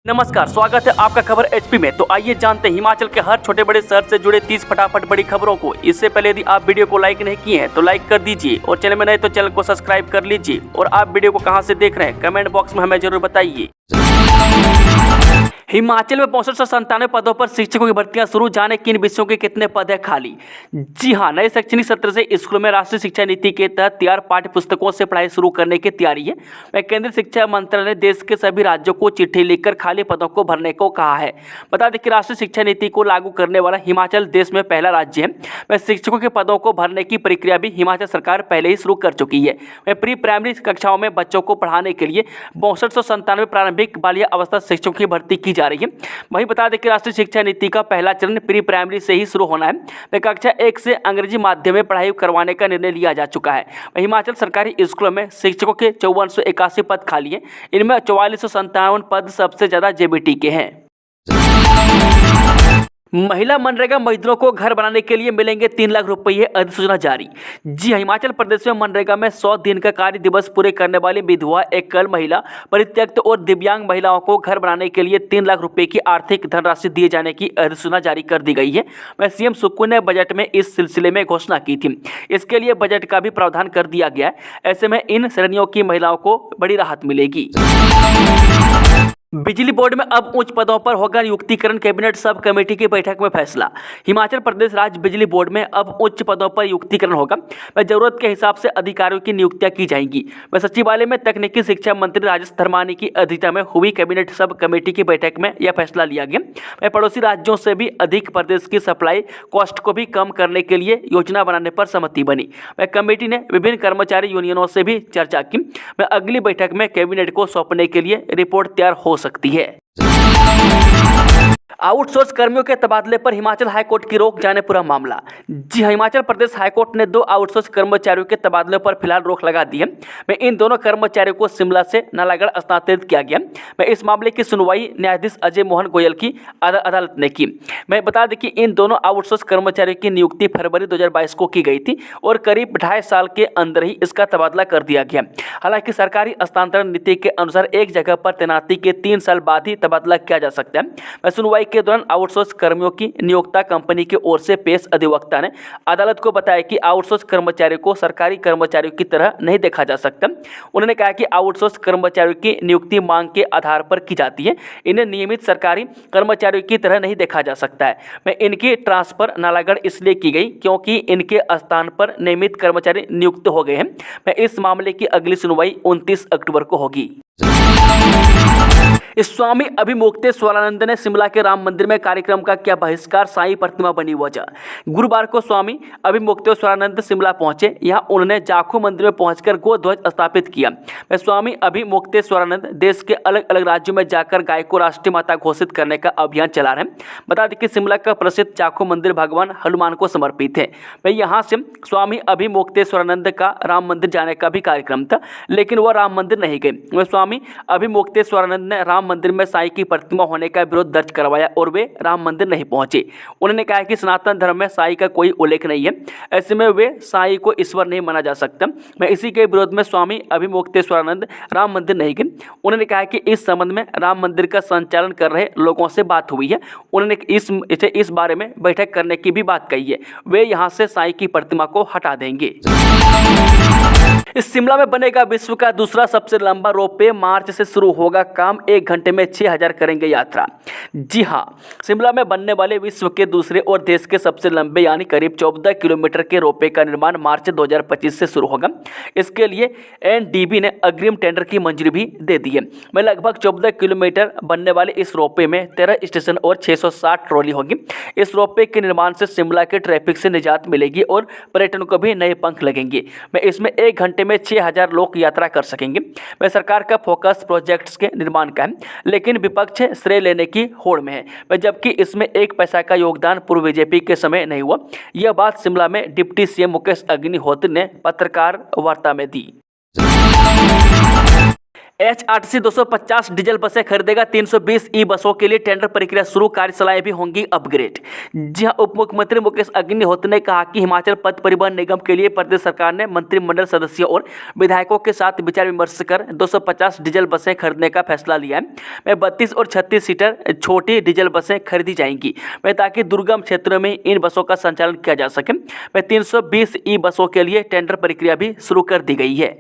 नमस्कार, स्वागत है आपका खबर एचपी में। तो आइए जानते हैं हिमाचल के हर छोटे बड़े शहर से जुड़े 30 फटाफट बड़ी खबरों को। इससे पहले यदि आप वीडियो को लाइक नहीं किए हैं तो लाइक कर दीजिए और चैनल में नए तो चैनल को सब्सक्राइब कर लीजिए। और आप वीडियो को कहां से देख रहे हैं कमेंट बॉक्स में हमें जरूर बताइए। हिमाचल में 6597 पदों पर शिक्षकों की भर्तियां शुरू, जाने किन विषयों के कितने पद है खाली। जी हां, नए शैक्षणिक सत्र से स्कूलों में राष्ट्रीय शिक्षा नीति के तहत तैयार पाठ्य पुस्तकों से पढ़ाई शुरू करने की तैयारी है। केंद्रीय शिक्षा मंत्रालय ने देश के सभी राज्यों को चिट्ठी लिखकर खाली पदों को भरने को कहा है। बता दें कि राष्ट्रीय शिक्षा नीति को लागू करने वाला हिमाचल देश में पहला राज्य है। शिक्षकों के पदों को भरने की प्रक्रिया भी हिमाचल सरकार पहले ही शुरू कर चुकी है। प्री प्राइमरी कक्षाओं में बच्चों को पढ़ाने के लिए 6297 प्रारंभिक बालिया अवस्था शिक्षकों की भर्ती की जा रही है। वहीं बता दें कि राष्ट्रीय शिक्षा नीति का पहला चरण प्री प्राइमरी से ही शुरू होना है। कक्षा 1 से अंग्रेजी माध्यम में पढ़ाई करवाने का निर्णय लिया जा चुका है। हिमाचल सरकारी स्कूलों में शिक्षकों के 5481 पद खाली हैं। इनमें 4457 पद सबसे ज्यादा जेबीटी के हैं। महिला मनरेगा मजदूरों को घर बनाने के लिए मिलेंगे 3 लाख रुपये, अधिसूचना जारी। जी, हिमाचल प्रदेश में मनरेगा में 100 दिन का कार्य दिवस पूरे करने वाली विधवा, एकल महिला, परित्यक्त और दिव्यांग महिलाओं को घर बनाने के लिए 3 लाख रुपये की आर्थिक धनराशि दिए जाने की अधिसूचना जारी कर दी गई है। सीएम सुक्खू ने बजट में इस सिलसिले में घोषणा की थी। इसके लिए बजट का भी प्रावधान कर दिया गया है। ऐसे में इन श्रेणियों की महिलाओं को बड़ी राहत मिलेगी। बिजली बोर्ड में अब उच्च पदों पर होगा नियुक्तिकरण, कैबिनेट सब कमेटी की बैठक में फैसला। हिमाचल प्रदेश राज्य बिजली बोर्ड में अब उच्च पदों पर नियुक्तिकरण होगा। जरूरत के हिसाब से अधिकारियों की नियुक्तियां की जाएंगी। सचिवालय में तकनीकी शिक्षा मंत्री राजेश धर्मानी की अध्यक्षता में हुई कैबिनेट सब कमेटी की बैठक में यह फैसला लिया गया। पड़ोसी राज्यों से भी अधिक प्रदेश की सप्लाई कॉस्ट को भी कम करने के लिए योजना बनाने पर सहमति बनी। कमेटी ने विभिन्न कर्मचारी यूनियनों से भी चर्चा की। अगली बैठक में कैबिनेट को सौंपने के लिए रिपोर्ट तैयार हो सकती है। आउटसोर्स कर्मियों के तबादले पर हिमाचल हाईकोर्ट की रोक, जाने पूरा मामला। जी, हिमाचल प्रदेश हाईकोर्ट ने 2 आउटसोर्स कर्मचारियों के तबादले पर फिलहाल रोक लगा दी है। इन दोनों कर्मचारियों को शिमला से नालागढ़ स्थानांतरित किया गया। इस मामले की सुनवाई न्यायाधीश अजय मोहन गोयल की अदालत ने की। मैं बता दें कि इन दोनों आउटसोर्स कर्मचारियों की नियुक्ति फरवरी 2022 को की गई थी और करीब 2.5 साल के अंदर ही इसका तबादला कर दिया गया। हालांकि सरकारी हस्तांतरण नीति के अनुसार एक जगह पर तैनाती के 3 साल बाद ही तबादला किया जा सकता है। सुनवाई के दौरान आउटसोर्स कर्मियों की नियोक्ता कंपनी की ओर से पेश अधिवक्ता ने अदालत को बताया कि आउटसोर्स कर्मचारियों को सरकारी कर्मचारियों की तरह नहीं देखा जा सकता। उन्होंने कहा कि आउटसोर्स कर्मचारियों की नियुक्ति मांग के आधार पर की जाती है। इन्हें नियमित सरकारी कर्मचारियों की तरह नहीं देखा जा सकता है। इनकी ट्रांसफर नालागढ़ इसलिए की गई क्योंकि इनके स्थान पर नियमित कर्मचारी नियुक्त हो गए हैं। इस मामले की अगली सुनवाई 29 अक्टूबर को होगी। स्वामी अभिमुक्तेश्वरानंद ने शिमला के राम मंदिर में कार्यक्रम का किया बहिष्कार, साईं प्रतिमा बनी वजह। गुरुवार को स्वामी अभिमुक्तेश्वरानंद शिमला पहुंचे। यहां उन्होंने जाखू मंदिर में पहुंचकर गो ध्वज स्थापित किया। स्वामी अभिमुक्तेश्वरानंद देश के अलग अलग राज्यों में जाकर गाय को राष्ट्रीय माता घोषित करने का अभियान चला रहे हैं। बता दें कि शिमला का प्रसिद्ध जाखू मंदिर भगवान हनुमान को समर्पित है। यहाँ से स्वामी अभिमुक्तेश्वरानंद का राम मंदिर जाने का भी कार्यक्रम था, लेकिन वह राम मंदिर नहीं गए। स्वामी अभिमुक्तेश्वरानंद ने राम मंदिर में साईं की प्रतिमा होने का विरोध दर्ज करवाया और वे राम मंदिर नहीं पहुंचे। उन्होंने कहा कि सनातन धर्म में साईं का कोई उल्लेख नहीं है, ऐसे में वे साईं को ईश्वर नहीं माना जा सकता। मैं इसी के विरोध में स्वामी अभिमुक्तेश्वरानंद राम मंदिर नहीं गए। उन्होंने कहा कि इस संबंध में राम मंदिर का संचालन कर रहे लोगों से बात हुई है। उन्होंने इस बारे में बैठक करने की भी बात कही है। वे यहाँ से साईं की प्रतिमा को हटा देंगे। इस शिमला में बनेगा विश्व का दूसरा सबसे लंबा रोपवे, मार्च से शुरू होगा काम, 1 घंटे में 6000 करेंगे यात्रा। जी हां, शिमला में बनने वाले विश्व के दूसरे और देश के सबसे लंबे यानी करीब 14 किलोमीटर के रोपवे का निर्माण मार्च 2025 से शुरू होगा। इसके लिए एनडीबी ने अग्रिम टेंडर की मंजूरी भी दे दी है। में लगभग 14 किलोमीटर बनने वाले इस रोपवे में 13 स्टेशन और 660 ट्रॉली होगी। इस रोपवे के निर्माण से शिमला के ट्रैफिक से निजात मिलेगी और पर्यटन को भी नए पंख लगेंगे। इसमें 1 घंटे में 6000 लोग यात्रा कर सकेंगे। सरकार का फोकस प्रोजेक्ट्स के निर्माण का है, लेकिन विपक्ष श्रेय लेने की होड़ में है, जबकि इसमें 1 पैसा का योगदान पूर्व बीजेपी के समय नहीं हुआ। यह बात शिमला में डिप्टी सीएम मुकेश अग्निहोत्री ने पत्रकार वार्ता में दी। HRTC 250 डीजल बसें खरीदेगा। 320 ई बसों के लिए टेंडर प्रक्रिया शुरू, कार्यशालाएं भी होंगी अपग्रेड। जी हां, उप मुख्यमंत्री मुकेश अग्निहोत्री ने कहा कि हिमाचल पथ परिवहन निगम के लिए प्रदेश सरकार ने मंत्रिमंडल सदस्यों और विधायकों के साथ विचार विमर्श कर 250 डीजल बसें खरीदने का फैसला लिया है। में 32 और 36 सीटर छोटी डीजल बसें खरीदी जाएंगी ताकि दुर्गम क्षेत्रों में इन बसों का संचालन किया जा सके। 320 ई बसों के लिए टेंडर प्रक्रिया भी शुरू कर दी गई है।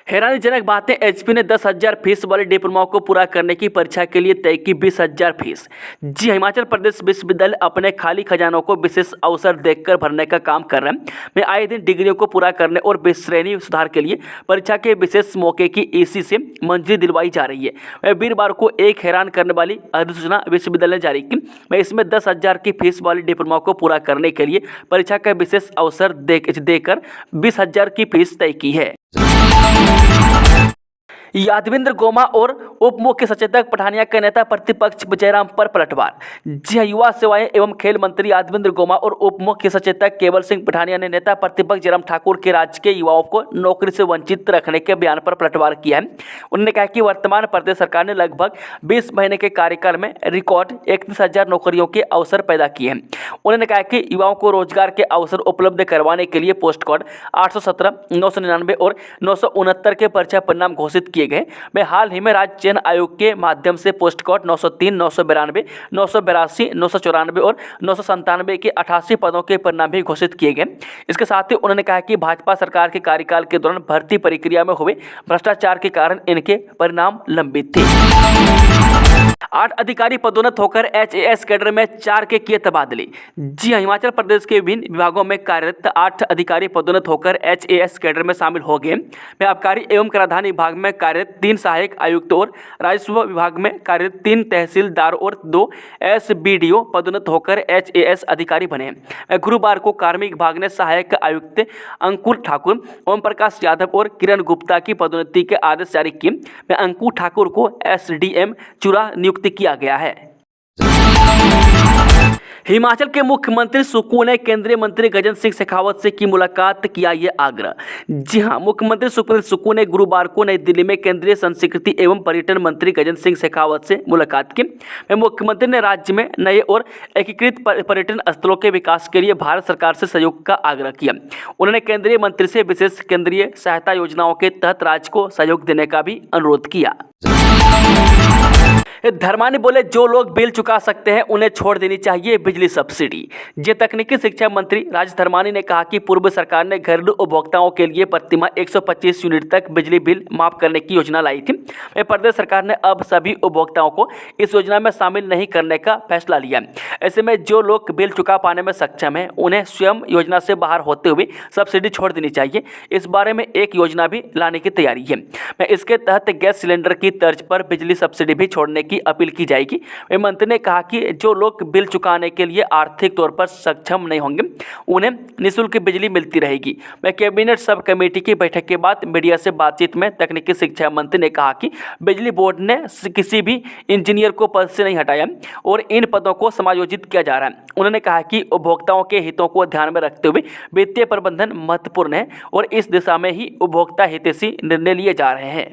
हैरानीजनक बात है, एचपी ने 10,000 फीस वाले डिप्लोमा को पूरा करने की परीक्षा के लिए तय की 20,000 फीस। जी, हिमाचल प्रदेश विश्वविद्यालय अपने खाली खजानों को विशेष अवसर देखकर भरने का काम कर रहे हैं। में आए दिन डिग्रियों को पूरा करने और श्रेणी सुधार के लिए परीक्षा के विशेष मौके की ईसी से मंजूरी दिलवाई जा रही है। वह वीरवार को एक हैरान करने वाली अधिसूचना विश्वविद्यालय ने जारी की। मैं इसमें 10,000 की फीस वाली डिप्लोमा को पूरा करने के लिए परीक्षा का विशेष अवसर देकर 20,000 की फीस तय की है। यादविंद्र गोमा और उप मुख्य सचेतक पठानिया के नेता प्रतिपक्ष जयराम पर पलटवार। जी हां, युवा सेवाएं एवं खेल मंत्री यादविंद्र गोमा और उप मुख्य सचेतक केवल सिंह पठानिया ने नेता प्रतिपक्ष जयराम ठाकुर के राज्य के युवाओं को नौकरी से वंचित रखने के बयान पर पलटवार किया है। उन्होंने कहा कि वर्तमान प्रदेश सरकार ने लगभग 20 महीने के कार्यकाल में रिकॉर्ड 31,000 नौकरियों के अवसर पैदा किए हैं। उन्होंने कहा कि युवाओं को रोजगार के अवसर उपलब्ध करवाने के लिए पोस्ट कोड 817, 999 और 969 के परीक्षा परिणाम घोषित किए गए। मैं हाल ही में राज्य चयन आयोग के माध्यम से पोस्ट कोड 903, 992, 982, 994 और 997 के 88 पदों के परिणाम भी घोषित किए गए। इसके साथ ही उन्होंने कहा कि भाजपा सरकार के कार्यकाल के दौरान भर्ती प्रक्रिया में हुए भ्रष्टाचार के कारण इनके परिणाम लंबित थे। 8 अधिकारी पदोन्नत होकर HAS कैडर में 4 के किए तबादले। जी हां, हिमाचल प्रदेश के विभिन्न विभागों में कार्यरत 8 अधिकारी पदोन्नत होकर HAS कैडर में शामिल हो गए। में आबकारी एवं कराधान विभाग में कार्यरत 3 सहायक आयुक्त और राजस्व विभाग में कार्यरत 3 तहसीलदार और 2 SBDO पदोन्नत होकर HAS अधिकारी बने। गुरुवार को कार्मिक विभाग ने सहायक आयुक्त अंकुर ठाकुर, ओम प्रकाश यादव और किरण गुप्ता की पदोन्नति के आदेश जारी किए। अंकुर ठाकुर को SDM चुरा नियुक्त किया गया है। हिमाचल के मुख्यमंत्री सुक्खू ने केंद्रीय मंत्री गजेंद्र सिंह शेखावत से की मुलाकात, किया ये आग्रह। जी हां, मुख्यमंत्री सुक्खू ने गुरुवार को नई दिल्ली में केंद्रीय संस्कृति एवं पर्यटन मंत्री गजेंद्र सिंह शेखावत से मुलाकात की। मुख्यमंत्री ने राज्य में नए और एकीकृत पर्यटन स्थलों के विकास के लिए भारत सरकार से सहयोग का आग्रह किया। उन्होंने केंद्रीय मंत्री से विशेष केंद्रीय सहायता योजनाओं के तहत राज्य को सहयोग देने का भी अनुरोध किया। धर्मानी बोले, जो लोग बिल चुका सकते हैं उन्हें छोड़ देनी चाहिए बिजली सब्सिडी। जे तकनीकी शिक्षा मंत्री राज धर्मानी ने कहा कि पूर्व सरकार ने घरेलू उपभोक्ताओं के लिए प्रतिमाह 125 यूनिट तक बिजली बिल माफ करने की योजना लाई थी। प्रदेश सरकार ने अब सभी उपभोक्ताओं को इस योजना में शामिल नहीं करने का फैसला लिया। ऐसे में जो लोग बिल चुका पाने में सक्षम हैं उन्हें स्वयं योजना से बाहर होते हुए सब्सिडी छोड़ देनी चाहिए। इस बारे में एक योजना भी लाने की तैयारी है। इसके तहत गैस सिलेंडर की तर्ज पर बिजली सब्सिडी भी छोड़ने की अपील की जाएगी। मंत्री ने कहा कि जो लोग बिल चुकाने के लिए आर्थिक तौर पर सक्षम नहीं होंगे उन्हें निःशुल्क बिजली मिलती रहेगी। कैबिनेट सब कमेटी की बैठक के बाद मीडिया से बातचीत में तकनीकी शिक्षा मंत्री ने कहा कि बिजली बोर्ड ने किसी भी इंजीनियर को पद से नहीं हटाया और इन पदों को समायोजित किया जा रहा है। उन्होंने कहा कि उपभोक्ताओं के हितों को ध्यान में रखते हुए वित्तीय प्रबंधन महत्वपूर्ण है और इस दिशा में ही उपभोक्ता हितैषी निर्णय लिए जा रहे हैं।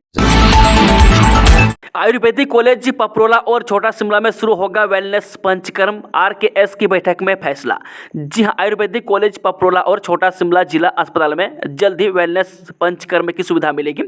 आयुर्वेदिक कॉलेज पपरोला और छोटा शिमला में शुरू होगा वेलनेस पंचकर्म, RKS की बैठक में फैसला। जी हां, आयुर्वेदिक कॉलेज पपरोला और छोटा शिमला जिला अस्पताल में जल्द ही वेलनेस पंचकर्म की सुविधा मिलेगी।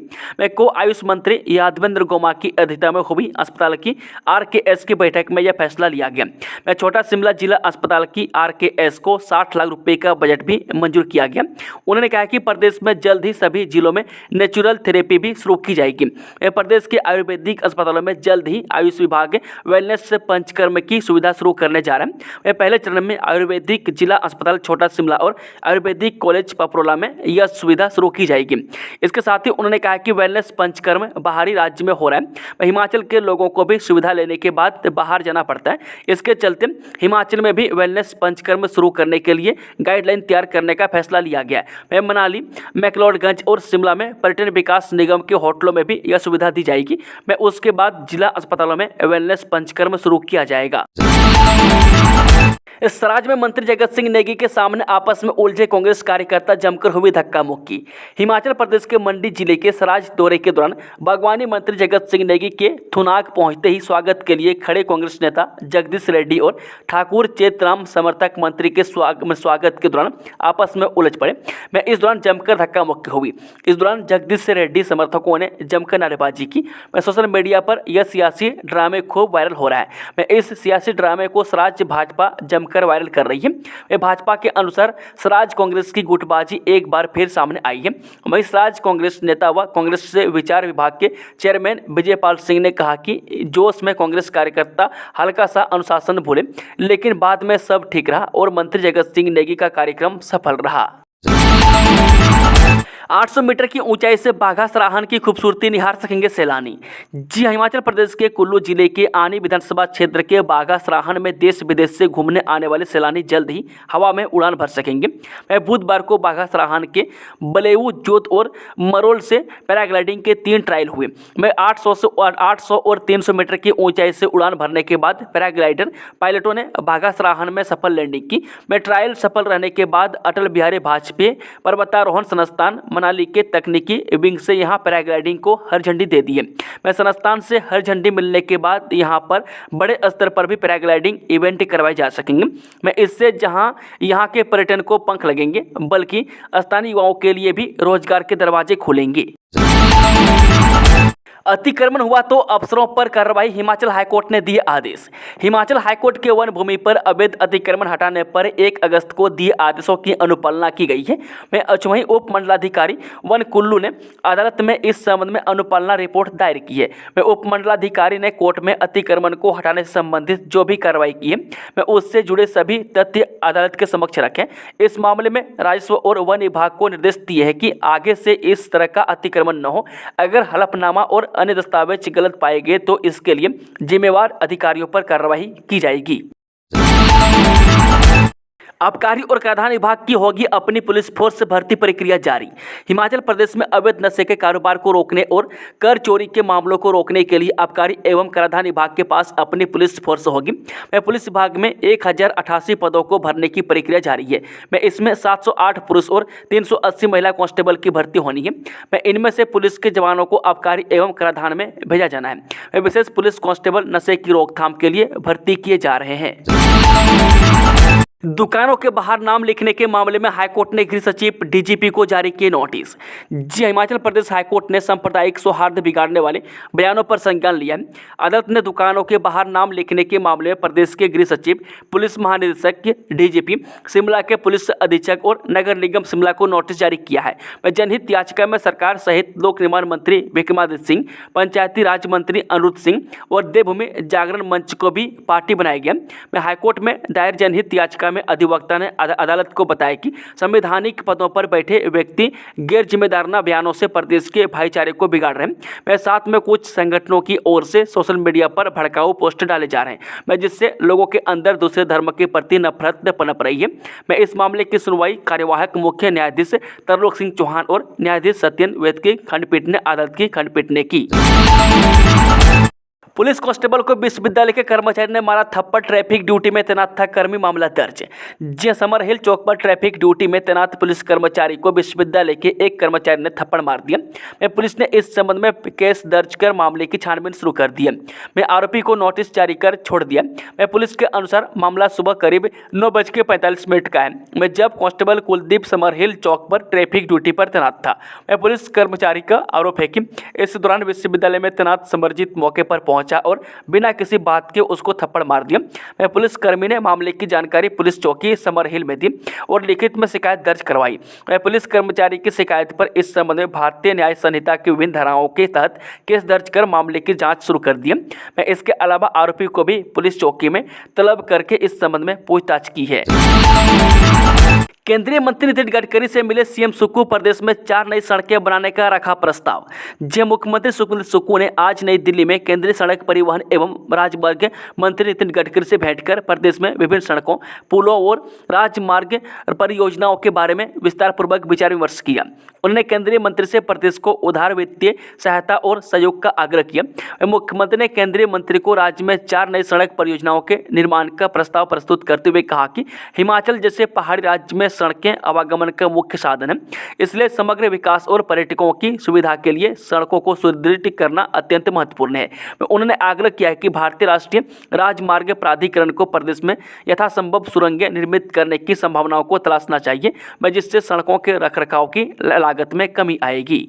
को आयुष मंत्री यादविंद्र गोमा की अध्यक्षता में हुई अस्पताल की RKS की बैठक में यह फैसला लिया गया। छोटा शिमला जिला अस्पताल की RKS को 60 लाख रुपए का बजट भी मंजूर किया गया। उन्होंने कहा कि प्रदेश में जल्द ही सभी जिलों में नेचुरल थेरेपी भी शुरू की जाएगी। प्रदेश के आयुर्वेदिक अस्पतालों में जल्द ही आयुष विभाग वेलनेस पंचकर्म की सुविधा शुरू करने जा रहा है। पहले चरण में आयुर्वेदिक जिला अस्पताल छोटा शिमला और आयुर्वेदिक कॉलेज पपरोला में यह सुविधा शुरू की जाएगी। इसके साथ ही उन्होंने कहा कि वेलनेस पंचकर्म बाहरी राज्य में हो रहा है। हिमाचल के लोगों को भी सुविधा लेने के बाद बाहर जाना पड़ता है। इसके चलते हिमाचल में भी वेलनेस पंचकर्म शुरू करने के लिए गाइडलाइन तैयार करने का फैसला लिया गया है। मनाली, मैक्लोडगंज और शिमला में पर्यटन विकास निगम के होटलों में भी यह सुविधा दी जाएगी। उसके बाद जिला अस्पतालों में वेलनेस पंचकर्म शुरू किया जाएगा। इस सराज में मंत्री जगत सिंह नेगी के सामने आपस में उलझे कांग्रेस कार्यकर्ता जमकर हुई धक्का मुक्की। हिमाचल प्रदेश के मंडी जिले के सराज दौरे के दौरान बागवानी मंत्री जगत सिंह नेगी के थुनाग पहुंचते ही स्वागत के लिए खड़े कांग्रेस नेता जगदीश रेड्डी और ठाकुर चेतराम समर्थक मंत्री के स्वागत के दौरान आपस में उलझ पड़े। मैं इस दौरान जमकर धक्का मुक्की हुई। इस दौरान जगदीश रेड्डी समर्थकों ने जमकर नारेबाजी की। मैं सोशल मीडिया पर यह सियासी ड्रामे खूब वायरल हो रहा है। मैं इस सियासी ड्रामे को सराज भाजपा जमकर वायरल कर रही है। भाजपा के अनुसार सराज कांग्रेस की गुटबाजी एक बार फिर सामने आई है। वहीं सराज कांग्रेस नेता व कांग्रेस से विचार विभाग के चेयरमैन विजयपाल सिंह ने कहा कि जोश में कांग्रेस कार्यकर्ता हल्का सा अनुशासन भूले, लेकिन बाद में सब ठीक रहा और मंत्री जगत सिंह नेगी का कार्यक्रम सफल रहा। 800 मीटर की ऊंचाई से बाघा सराहन की खूबसूरती निहार सकेंगे सैलानी। जी, हिमाचल प्रदेश के कुल्लू जिले के आनी विधानसभा क्षेत्र के बाघा सराहन में देश विदेश से घूमने आने वाले सैलानी जल्द ही हवा में उड़ान भर सकेंगे। मैं बुधवार को बाघा सराहन के बलेऊ, जोत और मरोल से पैराग्लाइडिंग के 3 ट्रायल हुए। मैं 800 और 300 मीटर की ऊंचाई से उड़ान भरने के बाद पैराग्लाइडर पायलटों ने बाघा सराहन में सफल लैंडिंग की। मैं ट्रायल सफल रहने के बाद अटल बिहारी वाजपेयी पर्वतारोहण संस्थान मनाली के तकनीकी विंग से यहां पैराग्लाइडिंग को हरी झंडी दे दी है। मैं संस्थान से हरी झंडी मिलने के बाद यहां पर बड़े स्तर पर भी पैराग्लाइडिंग इवेंट करवाए जा सकेंगे। मैं इससे जहां यहां के पर्यटन को पंख लगेंगे, बल्कि स्थानीय युवाओं के लिए भी रोजगार के दरवाजे खुलेंगे। अतिक्रमण हुआ तो अफसरों पर कार्रवाई, हिमाचल हाईकोर्ट ने दिए आदेश। हिमाचल हाईकोर्ट के वन भूमि पर अवैध अतिक्रमण हटाने पर 1 अगस्त को दिए आदेशों की अनुपालना की गई है। वहीं उप मंडलाधिकारी वन कुल्लू ने अदालत में इस संबंध में अनुपालना रिपोर्ट दायर की है। उप मंडलाधिकारी ने कोर्ट में अतिक्रमण को हटाने से संबंधित जो भी कार्रवाई की है उससे जुड़े सभी तथ्य अदालत के समक्ष रखें। इस मामले में राजस्व और वन विभाग को निर्देश दिए हैं कि आगे से इस तरह का अतिक्रमण न हो। अगर हलफनामा और अन्य दस्तावेज गलत पाए गए तो इसके लिए जिम्मेवार अधिकारियों पर कार्रवाई की जाएगी। आबकारी और कराधान विभाग की होगी अपनी पुलिस फोर्स भर्ती प्रक्रिया जारी। हिमाचल प्रदेश में अवैध नशे के कारोबार को रोकने और कर चोरी के मामलों को रोकने के लिए आबकारी एवं कराधान विभाग के पास अपनी पुलिस फोर्स होगी। पुलिस विभाग में 1088 पदों को भरने की प्रक्रिया जारी है। इसमें 708 पुरुष और 380 महिला कांस्टेबल की भर्ती होनी है। इनमें से पुलिस के जवानों को आबकारी एवं कराधान में भेजा जाना है। विशेष पुलिस कांस्टेबल नशे की रोकथाम के लिए भर्ती किए जा रहे हैं। दुकानों के बाहर नाम लिखने के मामले में हाईकोर्ट ने गृह सचिव डीजीपी को जारी किए नोटिस। जी, हिमाचल प्रदेश हाईकोर्ट ने सांप्रदायिक सौहार्द बिगाड़ने वाले बयानों पर संज्ञान लिया है। अदालत ने दुकानों के बाहर नाम लिखने के मामले में प्रदेश के गृह सचिव, पुलिस महानिदेशक, डीजीपी शिमला के पुलिस अधीक्षक और नगर निगम शिमला को नोटिस जारी किया है। जनहित याचिका में सरकार सहित लोक निर्माण मंत्री विक्रमादित्य सिंह, पंचायती राज मंत्री अनिरुद्ध सिंह और देवभूमि जागरण मंच को भी पार्टी बनाया गया। हाईकोर्ट में दायर जनहित याचिका में अधिवक्ता ने अदालत को बताया कि संवैधानिक पदों पर बैठे व्यक्ति गैर जिम्मेदाराना बयानों से प्रदेश के भाईचारे को बिगाड़ रहे हैं। साथ में कुछ संगठनों की ओर से सोशल मीडिया पर भड़काऊ पोस्ट डाले जा रहे हैं, जिससे लोगों के अंदर दूसरे धर्म के प्रति नफरत पनप रही है। इस मामले की सुनवाई कार्यवाहक मुख्य न्यायाधीश तरलोक सिंह चौहान और न्यायाधीश सत्यन वैद की खंडपीठ ने अदालत की खंडपीठ ने की। पुलिस कांस्टेबल को विश्वविद्यालय के कर्मचारी ने मारा थप्पड़, ट्रैफिक ड्यूटी में तैनात था कर्मी, मामला दर्ज। जी, समर हिल चौक पर ट्रैफिक ड्यूटी में तैनात पुलिस कर्मचारी को विश्वविद्यालय के एक कर्मचारी ने थप्पड़ मार दिया। पुलिस ने इस संबंध में केस दर्ज कर मामले की छानबीन शुरू कर दी है। आरोपी को नोटिस जारी कर छोड़ दिया। पुलिस के अनुसार मामला सुबह करीब 9:45 का है, जब कांस्टेबल कुलदीप समर हिल चौक पर ट्रैफिक ड्यूटी पर तैनात था। पुलिस कर्मचारी का आरोप है कि इस दौरान विश्वविद्यालय में तैनात समरजीत मौके पर पहुंचा और बिना किसी बात के उसको थप्पड़ मार दिया। पुलिस कर्मी ने मामले की जानकारी पुलिस चौकी समर हिल में दी और लिखित में शिकायत दर्ज करवाई। पुलिस कर्मचारी की शिकायत पर इस संबंध में भारतीय न्याय संहिता की विभिन्न धाराओं के तहत केस दर्ज कर मामले की जांच शुरू कर दी है। इसके अलावा आरोपी को भी पुलिस चौकी में तलब करके इस संबंध में पूछताछ की है। केंद्रीय मंत्री नितिन गडकरी से मिले सीएम सुक्खू। प्रदेश में 4 नई सड़कें बनाने का रखा प्रस्ताव। जय मुख्यमंत्री सुक्खू ने आज नई दिल्ली में केंद्रीय सड़क परिवहन एवं राजमार्ग मंत्री नितिन गडकरी से भेंट कर प्रदेश में विभिन्न सड़कों, पुलों और राजमार्ग परियोजनाओं के बारे में विस्तारपूर्वक विचार विमर्श किया। उन्होंने केंद्रीय मंत्री से प्रदेश को उदार वित्तीय सहायता और सहयोग का आग्रह किया। मुख्यमंत्री ने केंद्रीय मंत्री को राज्य में 4 नई सड़क परियोजनाओं के निर्माण का प्रस्ताव प्रस्तुत करते हुए कहा कि हिमाचल जैसे पहाड़ी राज्य में सड़कें आवागमन का मुख्य साधन है, इसलिए समग्र विकास और पर्यटकों की सुविधा के लिए सड़कों को सुदृढ़ करना अत्यंत महत्वपूर्ण है। उन्होंने आग्रह किया है कि भारतीय राष्ट्रीय राजमार्ग प्राधिकरण को प्रदेश में यथासंभव सुरंगें निर्मित करने की संभावनाओं को तलाशना चाहिए, जिससे सड़कों के रखरखाव की लागत में कमी आएगी।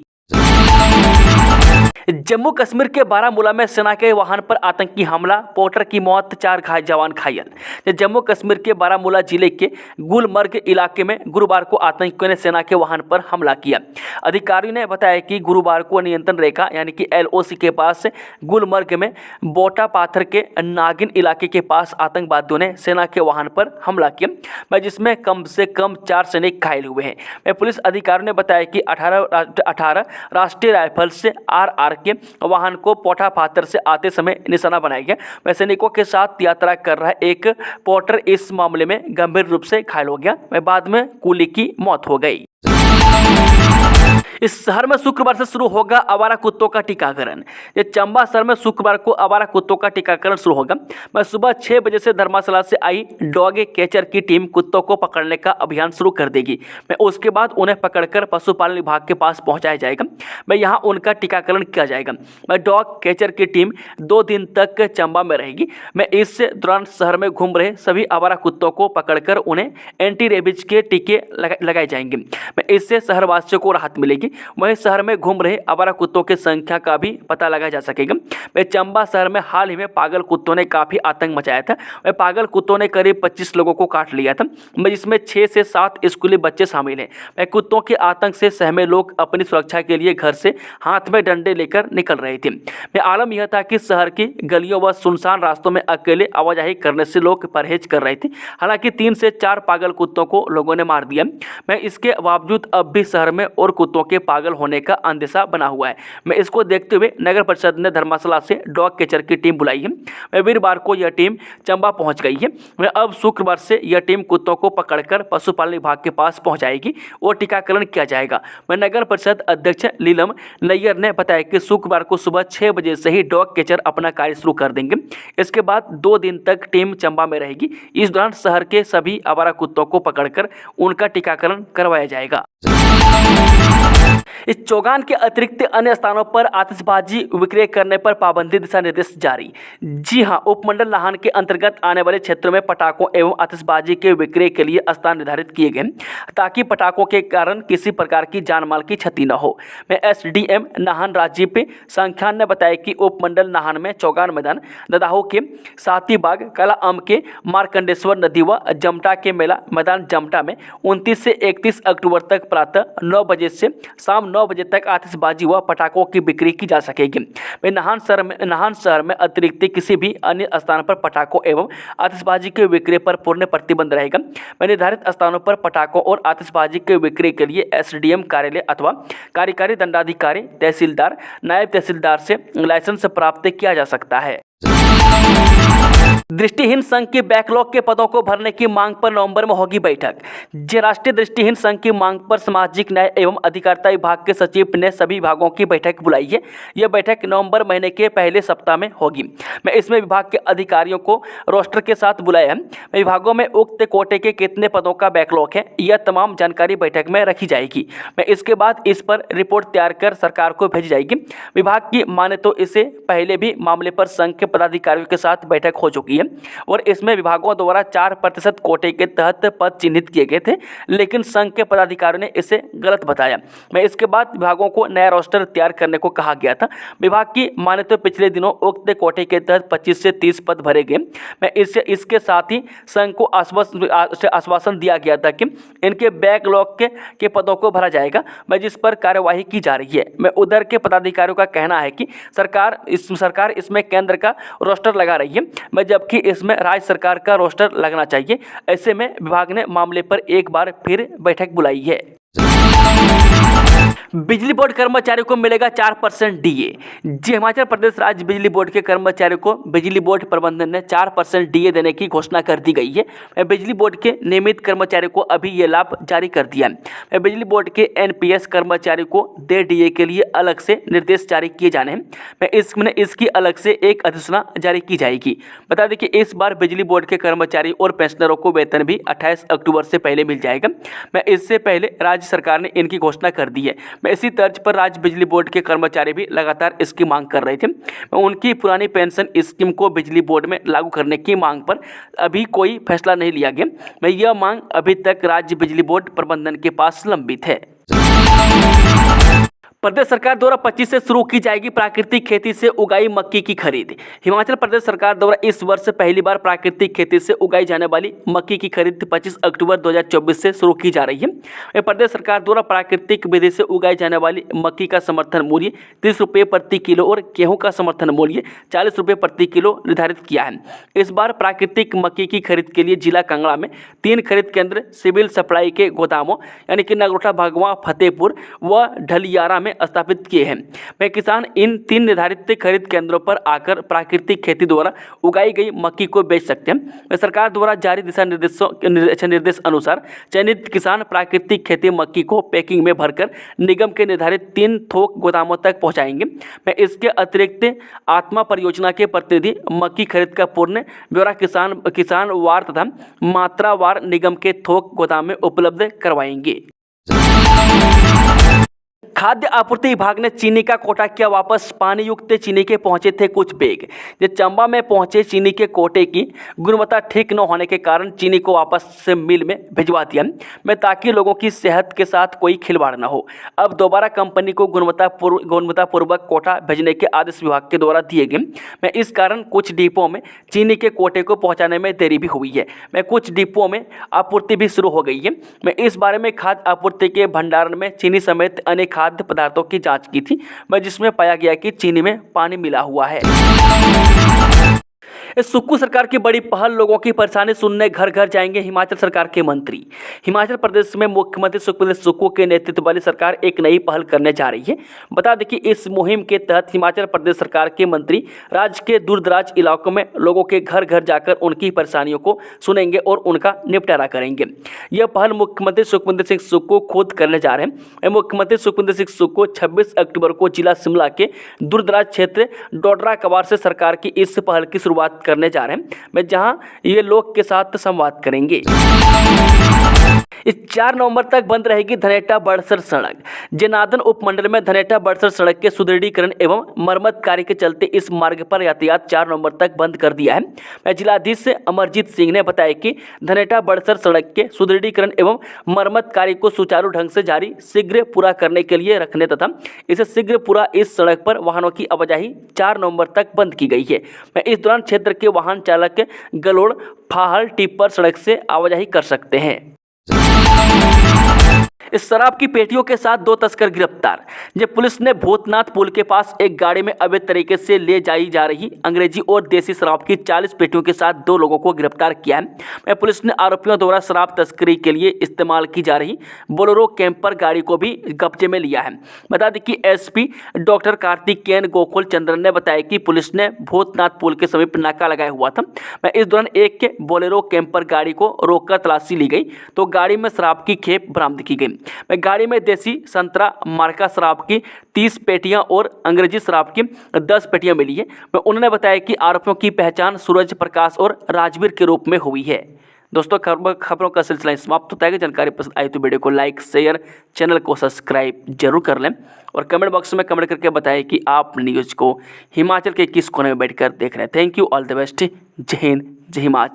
जम्मू कश्मीर के बारामूला में सेना के वाहन पर आतंकी हमला, पोर्टर की मौत, 4 जवान घायल। जम्मू कश्मीर के बारामूला जिले के गुलमर्ग इलाके में गुरुवार को आतंकियों ने सेना के वाहन पर हमला किया। अधिकारियों ने बताया कि गुरुवार को नियंत्रण रेखा यानी कि LOC के पास गुलमर्ग में बोटा पाथर के नागिन इलाके के पास आतंकवादियों ने सेना के वाहन पर हमला किया, जिसमें कम से कम 4 सैनिक घायल हुए हैं। पुलिस अधिकारियों ने बताया कि 18 राष्ट्रीय राइफल्स से RR के वाहन को पोटा पाथर से आते समय निशाना बनाया गया। सैनिकों के साथ यात्रा कर रहा एक पोर्टर इस मामले में गंभीर रूप से घायल हो गया। बाद में कुली की मौत हो गई। इस शहर में शुक्रवार से शुरू होगा आवारा कुत्तों का टीकाकरण। ये चंबा शहर में शुक्रवार को आवारा कुत्तों का टीकाकरण शुरू होगा। सुबह 6 बजे से धर्मशाला से आई डॉग कैचर की टीम कुत्तों को पकड़ने का अभियान शुरू कर देगी। उसके बाद उन्हें पकड़कर पशुपालन विभाग के पास पहुंचाया जाएगा। यहाँ उनका टीकाकरण किया जाएगा। डॉग कैचर की टीम 2 दिन तक चंबा में रहेगी। इस दौरान शहर में घूम रहे सभी आवारा कुत्तों को पकड़कर उन्हें एंटी रेबीज के टीके लगाए जाएंगे। इससे शहरवासियों को राहत मिलेगी। वहीं शहर में घूम रहे आवारा कुत्तों की संख्या का भी पता लगाया जा सकेगा। चंबा शहर में हाल ही में पागल कुत्तों ने काफी आतंक मचाया था। पागल कुत्तों ने करीब 25 लोगों को काट लिया था, जिसमें 6 से 7 स्कूली बच्चे शामिल हैं। कुत्तों के आतंक से सहमे लोग अपनी सुरक्षा के लिए घर से हाथ में डंडे लेकर निकल रहे थे। आलम यह था कि शहर की गलियों व सुनसान रास्तों में अकेले आवाजाही करने से लोग परहेज कर रहे थे। हालांकि 3 से 4 पागल कुत्तों को लोगों ने मार दिया। इसके बावजूद अब भी शहर में और कुत्तों के पागल होने का अंदेशा बना हुआ है। इसको देखते हुए नगर परिषद ने धर्मशाला से डॉग कैचर की टीम बुलाई है। वीरवार को यह टीम चंबा पहुंच गई है। अब शुक्रवार से यह टीम कुत्तों को पकड़कर पशुपालन विभाग के पास पहुंचाएगी और टीकाकरण किया जाएगा। नगर परिषद अध्यक्ष लीलम नैयर ने बताया कि शुक्रवार को सुबह 6 बजे से ही डॉग कैचर अपना कार्य शुरू कर देंगे। इसके बाद 2 दिन तक टीम चंबा में रहेगी। इस दौरान शहर के सभी आवारा कुत्तों को पकड़कर उनका टीकाकरण करवाया जाएगा। इस चौगान के अतिरिक्त अन्य स्थानों पर आतिशबाजी विक्रय करने पर पाबंदी दिशा निर्देश जारी। जी हां, उपमंडल नाहन के अंतर्गत आने वाले क्षेत्रों में पटाखों एवं आतिशबाजी के विक्रय के लिए स्थान निर्धारित किए गए, ताकि पटाखों के कारण किसी प्रकार की जानमाल की क्षति न हो। SDM नाहन राजीव संख्यान ने बताया कि उपमंडल नाहन में चौगान मैदान, ददाहू के साती बाग, कला आम के मार्कंडेश्वर नदी व जमटा के मेला मैदान जमटा में 29 से 31 अक्टूबर तक प्रातः 9 बजे से शाम 9 बजे तक आतिशबाजी व पटाखों की बिक्री की जा सकेगी। नाहन शहर में अतिरिक्त किसी भी अन्य स्थान पर पटाखों एवं आतिशबाजी के विक्रय पर पूर्ण प्रतिबंध रहेगा। निर्धारित स्थानों पर पटाखों और आतिशबाजी के विक्रय के लिए SDM कार्यालय अथवा कार्यकारी दंडाधिकारी, तहसीलदार, नायब तहसीलदार से लाइसेंस प्राप्त किया जा सकता है। दृष्टिहीन संघ की बैकलॉग के पदों को भरने की मांग पर नवंबर में होगी बैठक। राष्ट्रीय दृष्टिहीन संघ की मांग पर सामाजिक न्याय एवं अधिकारिता विभाग के सचिव ने सभी विभागों की बैठक बुलाई है। यह बैठक नवंबर महीने के पहले सप्ताह में होगी। इसमें विभाग के अधिकारियों को रोस्टर के साथ बुलाया है। विभागों में उक्त कोटे के कितने पदों का बैकलॉग है, यह तमाम जानकारी बैठक में रखी जाएगी। इसके बाद इस पर रिपोर्ट तैयार कर सरकार को भेजी जाएगी। विभाग की माने तो इससे पहले भी मामले पर संघ के पदाधिकारियों के साथ बैठक हो चुकी है और इसमें विभागों द्वारा 4% कोटे के तहत पद चिन्हित किए गए थे, लेकिन संघ के पदाधिकारियों ने इसे गलत बताया। इसके बाद विभागों को नया रोस्टर तैयार करने को कहा गया था। विभाग की माने तो पिछले दिनों उक्त कोटे के तहत 25 से 30 पद भरे गए। इसके साथ ही संघ को आश्वासन दिया गया था कि इनके बैकलॉग के पदों को भरा जाएगा, जिस पर कार्यवाही की जा रही है। उधर के पदाधिकारियों का कहना है कि सरकार इसमें केंद्र का रोस्टर लगा रही है, जबकि इसमें राज्य सरकार का रोस्टर लगना चाहिए। ऐसे में विभाग ने मामले पर एक बार फिर बैठक बुलाई है। बिजली बोर्ड कर्मचारियों को मिलेगा 4% डीए। जी, हिमाचल प्रदेश राज्य बिजली बोर्ड के कर्मचारियों को बिजली बोर्ड प्रबंधन ने 4% डीए देने की घोषणा कर दी गई है। बिजली बोर्ड के नियमित कर्मचारियों को अभी ये लाभ जारी कर दिया है। बिजली बोर्ड के एनपीएस कर्मचारियों को देय डीए के लिए अलग से निर्देश जारी किए जाने हैं। इसकी अलग से एक अधिसूचना जारी की जाएगी। बता दें कि इस बार बिजली बोर्ड के कर्मचारी और पेंशनरों को वेतन भी 28 अक्टूबर से पहले मिल जाएगा। इससे पहले राज्य सरकार ने इनकी घोषणा कर दी है। इसी तर्ज पर राज्य बिजली बोर्ड के कर्मचारी भी लगातार इसकी मांग कर रहे थे। उनकी पुरानी पेंशन स्कीम को बिजली बोर्ड में लागू करने की मांग पर अभी कोई फैसला नहीं लिया गया। यह मांग अभी तक राज्य बिजली बोर्ड प्रबंधन के पास लंबित है। प्रदेश सरकार द्वारा 25 से शुरू की जाएगी प्राकृतिक खेती से उगाई मक्की की खरीद। हिमाचल प्रदेश सरकार द्वारा इस वर्ष पहली बार प्राकृतिक खेती से उगाई जाने वाली मक्की की खरीद 25 अक्टूबर 2024 से शुरू की जा रही है। प्रदेश सरकार द्वारा प्राकृतिक विधि से उगाई जाने वाली मक्की का समर्थन मूल्य 30 रुपये प्रति किलो और गेहूं का समर्थन मूल्य 40 रुपये प्रति किलो निर्धारित किया है। इस बार प्राकृतिक मक्की की खरीद के लिए जिला कांगड़ा में 3 खरीद केंद्र सिविल सप्लाई के गोदामों यानी कि नगरोटा, भगवा, फतेहपुर व ढलियारा स्थापित किए हैं। किसान इन 3 निर्धारित खरीद केंद्रों पर आकर प्राकृतिक खेती द्वारा उगाई गई मक्की को बेच सकते हैं। सरकार द्वारा जारी दिशा निर्देश अनुसार चयनित किसान प्राकृतिक खेती मक्की को पैकिंग में भरकर निगम के निर्धारित 3 थोक गोदामों तक पहुंचाएंगे। इसके अतिरिक्त आत्मा परियोजना के प्रतिनिधि मक्की खरीद का पूर्ण ब्यौरा किसान वार तथा मात्रावार निगम के थोक गोदाम में उपलब्ध करवाएंगे। खाद्य आपूर्ति विभाग ने चीनी का कोटा किया वापस। पानी युक्त चीनी के पहुंचे थे कुछ बैग। चंबा में पहुंचे चीनी के कोटे की गुणवत्ता ठीक न होने के कारण चीनी को वापस से मिल में भिजवा दिया ताकि लोगों की सेहत के साथ कोई खिलवाड़ न हो। अब दोबारा कंपनी को गुणवत्तापूर्वक कोटा भेजने के आदेश विभाग के द्वारा दिए गए। इस कारण कुछ डिपो में चीनी के कोटे को पहुँचाने में देरी भी हुई है। कुछ डिपो में आपूर्ति भी शुरू हो गई है। इस बारे में खाद्य आपूर्ति के भंडारण में चीनी समेत अनेक खाद्य पदार्थों की जांच की थी, जिसमें पाया गया कि चीनी में पानी मिला हुआ है। सुक्खू सरकार की बड़ी पहल, लोगों की परेशानी सुनने घर घर जाएंगे हिमाचल सरकार के मंत्री। हिमाचल प्रदेश में मुख्यमंत्री सुखविंदर सुक्खू के नेतृत्व वाली सरकार एक नई पहल करने जा रही है। बता दें कि इस मुहिम के तहत हिमाचल प्रदेश सरकार के मंत्री राज्य के दूरदराज इलाकों में लोगों के घर घर जाकर उनकी परेशानियों को सुनेंगे और उनका निपटारा करेंगे। यह पहल मुख्यमंत्री सुखविंदर सिंह सुक्खू खुद करने जा रहे हैं। मुख्यमंत्री सुखविंदर सिंह सुक्खू 26 अक्टूबर को जिला शिमला के दूरदराज क्षेत्र डोडरा कवार से सरकार की इस पहल की शुरुआत करने जा रहे हैं, जहां ये लोग के साथ संवाद करेंगे। इस 4 नवंबर तक बंद रहेगी धनेटा बड़सर सड़क। जनार्दन उपमंडल में धनेटा बड़सर सड़क के सुदृढ़ीकरण एवं मरम्मत कार्य के चलते इस मार्ग पर यातायात 4 नवंबर तक बंद कर दिया है। जिलाधीश अमरजीत सिंह ने बताया कि धनेटा बड़सर सड़क के सुदृढ़ीकरण एवं मरम्मत कार्य को सुचारू ढंग से जारी शीघ्र पूरा करने के लिए रखने तथा इसे शीघ्र पूरा इस सड़क पर वाहनों की आवाजाही 4 नवंबर तक बंद की गई है। इस दौरान क्षेत्र के वाहन चालक गलोड़ फाहल टिप्पर सड़क से आवाजाही कर सकते हैं। इस शराब की पेटियों के साथ 2 तस्कर गिरफ्तार। जब पुलिस ने भूतनाथ पुल के पास एक गाड़ी में अवैध तरीके से ले जाई जा रही अंग्रेजी और देसी शराब की 40 पेटियों के साथ 2 लोगों को गिरफ्तार किया है। पुलिस ने आरोपियों द्वारा शराब तस्करी के लिए इस्तेमाल की जा रही बोलेरो कैंपर गाड़ी को भी कब्जे में लिया है। बता दें कि एसपी डॉक्टर कार्तिकेयन गोकुल चंद्रन ने बताया कि पुलिस ने भूतनाथ पुल के समीप नाका लगाया हुआ था। इस दौरान एक बोलेरो कैंपर गाड़ी को रोककर तलाशी ली गई तो गाड़ी में शराब की खेप बरामद की गई। गाड़ी में देसी संतरा मार्का शराब की 30 पेटियां और अंग्रेजी शराब की 10 पेटियां मिली है। उन्होंने बताया कि आरोपियों की पहचान सूरज प्रकाश और राजवीर के रूप में हुई है। दोस्तों, खबरों का सिलसिला समाप्त होता है। जानकारी पसंद आई तो वीडियो को लाइक, शेयर, चैनल को सब्सक्राइब जरूर कर लें और कमेंट बॉक्स में कमेंट करके बताएं कि आप न्यूज़ को हिमाचल के किस कोने में बैठकर देख रहे हैं। Thank you, all the best. जय हिंद, जय हिमाचल।